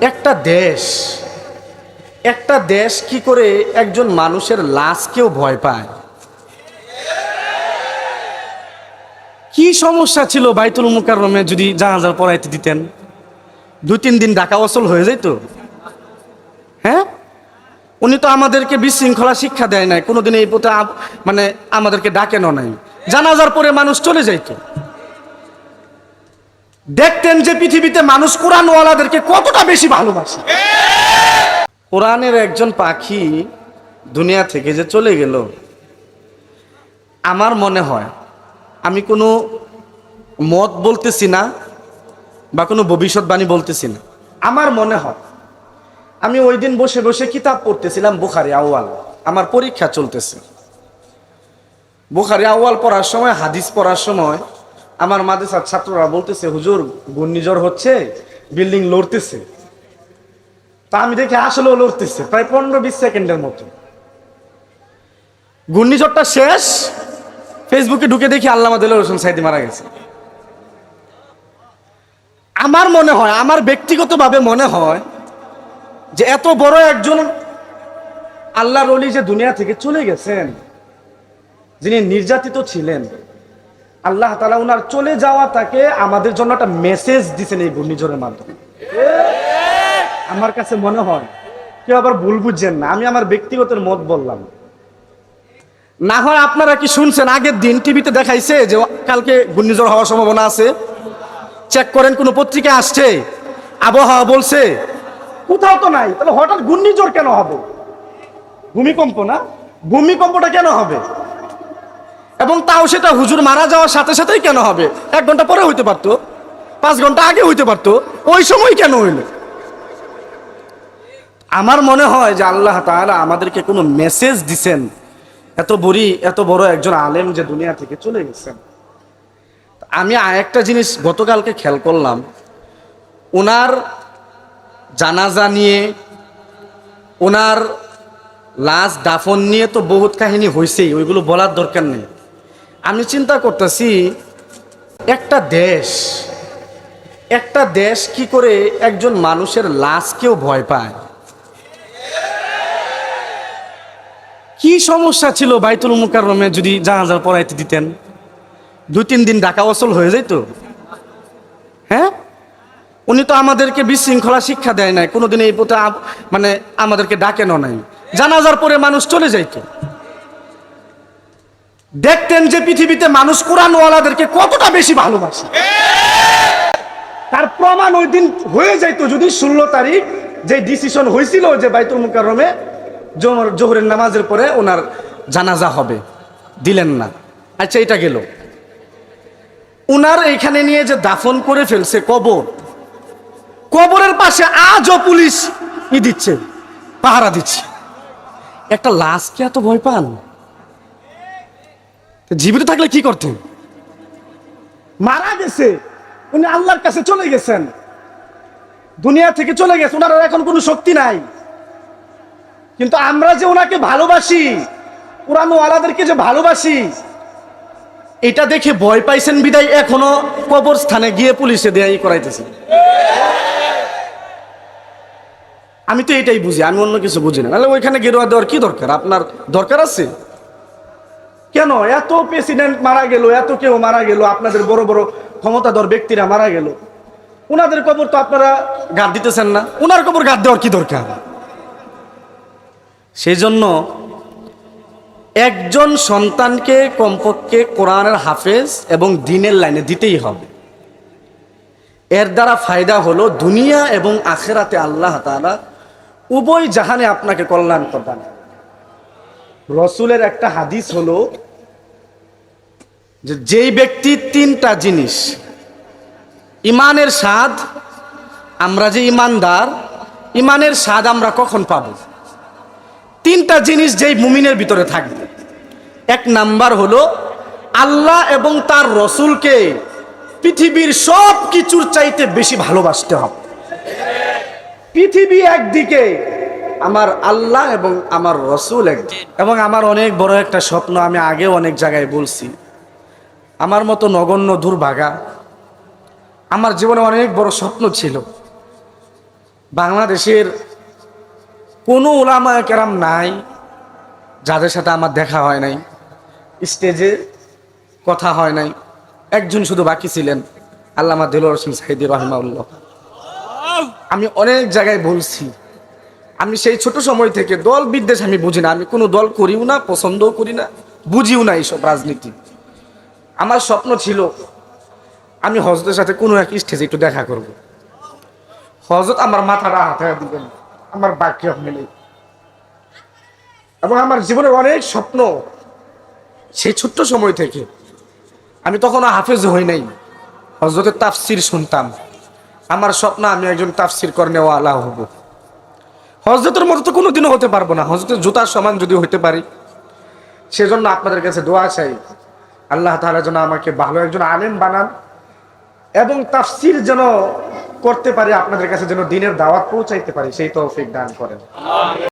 একটা দেশ কি করে একজন মানুষের লাশকেও ভয় পায়? কি সমস্যা ছিল বাইতুল মুকাররমে যদি জানাজা পড়াইতে দিতেন? 2-3 দিন ঢাকা ওসল হয়ে যেত। হ্যাঁ, উনি তো আমাদেরকে বিশৃঙ্খলা শিক্ষা দেয় নাই, কোনোদিন এই পথে মানে আমাদেরকে ডাকেনও নাই। জানাজার পরে মানুষ চলে যাইত। দেখতেন যে পৃথিবীতে মানুষ কোরআনওয়ালাদেরকে কতটা বেশি ভালোবাসে। কোরআনের একজন পাখি দুনিয়া থেকে যে চলে গেল, আমার মনে হয়, আমি কোনো মত বলতেছি না বা কোনো ভবিষ্যৎবাণী বলতেছি না, আমার মনে হয়, আমি ওই দিন বসে বসে কিতাব পড়তেছিলাম বুখারী আউয়াল, আমার পরীক্ষা চলতেছে। বুখারী আউয়াল পড়ার সময়, হাদিস পড়ার সময় আমার মাদ্রাসার ছাত্ররা বলতেছে, হুজুর ঘূর্ণিঝড় হচ্ছে, বিল্ডিং লড়তেছে। তা আমি দেখি আসলেও লড়তেছে, প্রায় 15-20 সেকেন্ডের মতো। ঘূর্ণিঝড়টা শেষ, ফেসবুকে ঢুকে দেখি আল্লামা দেলোয়ার হোসেন সাঈদী মারা গেছে। আমার মনে হয়, আমার ব্যক্তিগতভাবে মনে হয় যে এত বড় একজন আল্লাহর ওলি যে দুনিয়া থেকে চলে গেছেন, যিনি নির্যাতিত ছিলেন, আল্লাহ তাআলা উনার চলে যাওয়া তাকে আমাদের জন্য একটা মেসেজ দিয়েছেন এই ঘূর্ণিঝড়ের মাধ্যমে। আমার কাছে মনে হয়, কেউ আবার ভুল বুঝছেন না, আমি আমার ব্যক্তিগত মত বললাম। না হয় আপনারা কি শুনছেন, আগের দিন টিভিতে দেখাইছে যে কালকে ঘূর্ণিঝড় হওয়ার সম্ভাবনা আছে? চেক করেন, কোন পত্রিকা আসছে? আবহাওয়া বলছে? কোথাও তো নাই। তাহলে হঠাৎ ঘূর্ণিঝড় কেন হবে? ভূমিকম্প না? ভূমিকম্পটা কেন হবে? এবং তাও সেটা হুজুর মারা যাওয়ার সাথে সাথেই কেন হবে? 1 ঘন্টা পরে হইতে পারতো, 5 ঘন্টা আগে হইতে পারতো, ওই সময় কেন হইল? আমার মনে হয় যে আল্লাহ তাআলা আমাদেরকে কোনো মেসেজ দিছেন, এত বড় একজন আলেম যে দুনিয়া থেকে চলে গেছেন। আমি আরেকটা জিনিস গতকালকে খেয়াল করলাম, ওনার জানাজা নিয়ে, ওনার লাশ দাফন নিয়ে তো বহুত কাহিনী হয়েছেই, ওইগুলো বলার দরকার নেই। আমি চিন্তা করতেছি, একটা দেশ কি করে একজন মানুষের লাশকেও ভয় পায়? কি সমস্যা ছিল বাইতুল মুকাররমে যদি জানাজা পড়াইতে দিতেন? 2-3 দিন ঢাকা ওসল হয়ে যেত। হ্যাঁ, উনি তো আমাদেরকে বিশৃঙ্খলা শিক্ষা দেয় নাই, কোনোদিন এই পথে মানে আমাদেরকে ডাকেনও নাই। জানাজার পরে মানুষ চলে যাইত। দেখতেন যে পৃথিবীতে মানুষ কোরআনওয়ালাদেরকে কতটা বেশি ভালোবাসে। তার প্রমাণ ওই দিন হয়ে যাইত যদি 16 তারিখ যে ডিসিশন হয়েছিল যে বাইতুল মুকাররমে জোহরের নামাজের পরে ওনার জানাজা হবে, দিলেন না। আচ্ছা, এটা গেল। উনার এখানে নিয়ে যে দাফন করে ফেলছে কবরের পাশে আজও পুলিশ দিচ্ছে, পাহারা দিচ্ছে। একটা লাশকে এত ভয় পান? জীবিত থাকলে কি করতেন? মারা গেছে, উনি আল্লাহর কাছে চলে গেছেন, দুনিয়া থেকে চলে গেছে, ওনার এখন কোনো শক্তি নাই। কিন্তু আমরা যে ওনাকে ভালোবাসি, কোরআনওয়ালাদেরকে যে ভালোবাসি, এটা দেখে ভয় পাইছেন বিদায় এখনো কবরস্থানে গিয়ে পুলিশে দেয়াই করাইতেছে। আমি তো এটাই বুঝি, আমি অন্য কিছু বুঝি না। নাহলে ওইখানে গেরুয়া দেওয়ার কি দরকার? আপনার দরকার আছে? কেন এত প্রেসিডেন্ট মারা গেল, এত কেউ মারা গেল, আপনাদের বড় বড় ক্ষমতাধর ব্যক্তিরা মারা গেল, ওনাদের কবর তো আপনারা গাদ দিতেছেন না, ওনার কবর গাদ দেওয়ার কি দরকার? সেই জন্য একজন সন্তানকে কমপক্ষে কোরআনের হাফেজ এবং দ্বীনের লাইনে দিতেই হবে। এর দ্বারা ফায়দা হলো দুনিয়া এবং আখিরাতে আল্লাহ তাআলা উভয় জাহানে আপনাকে কল্যাণ প্রদান। রসুলের একটা হাদিস হলো যে যেই ব্যক্তি 3টা জিনিস, ইমানের স্বাদ, আমরা যে ইমানদার, ইমানের স্বাদ আমরা কখন পাবো? 3টা জিনিস যেই মুমিনের ভিতরে থাকবে। 1 নাম্বার হলো আল্লাহ এবং তার রসুলকে পৃথিবীর সব কিছুর চাইতে বেশি ভালোবাসতে হবে। পৃথিবী একদিকে, আমার আল্লাহ এবং আমার রসুল একদিকে। এবং আমার অনেক বড় একটা স্বপ্ন, আমি আগে অনেক জায়গায় বলছি, আমার মতো নগণ্য দুর্ভাগা, আমার জীবনে অনেক বড় স্বপ্ন ছিল বাংলাদেশের কোনো উলামায়ে কেরাম নাই যাদের সাথে আমার দেখা হয় নাই, স্টেজে কথা হয় নাই। একজন শুধু বাকি ছিলেন, আল্লামা দেলোয়ার হোসেন সাঈদী রাহিমাহুল্লাহ। আমি অনেক জায়গায় বলছি, আমি সেই ছোট সময় থেকে দল বিদ্বেষ আমি বুঝি না, আমি কোনো দল করিও না, পছন্দও করি না, বুঝিও না এইসব রাজনীতি। আমার স্বপ্ন ছিল আমি হযরতের সাথে কোনো এক স্টেজে একটু দেখা করব। হযরত আমার মাথাটা হাতে দিবেন, আমার বাক্য মিলে। এবং আমার জীবনের অনেক স্বপ্ন সেই ছোট্ট সময় থেকে, আমি তখনও হাফেজ হই নাই, হযরতের তাফসির শুনতাম। আমার স্বপ্ন আমি একজন তাফসির করনেওয়ালা হব। হযরতের মতো তো কোনোদিনও হতে পারবো না, হযরতের জুতার সমান যদি হইতে পারি। সেজন্য আপনাদের কাছে দোয়া চাই, আল্লাহ তাআলা যেন আমাকে ভালো একজন আলেম বানান এবং তাফসির যেন করতে পারি, আপনাদের কাছে যেন দ্বীনের দাওয়াত পৌঁছাইতে পারি, সেই তৌফিক দান করেন।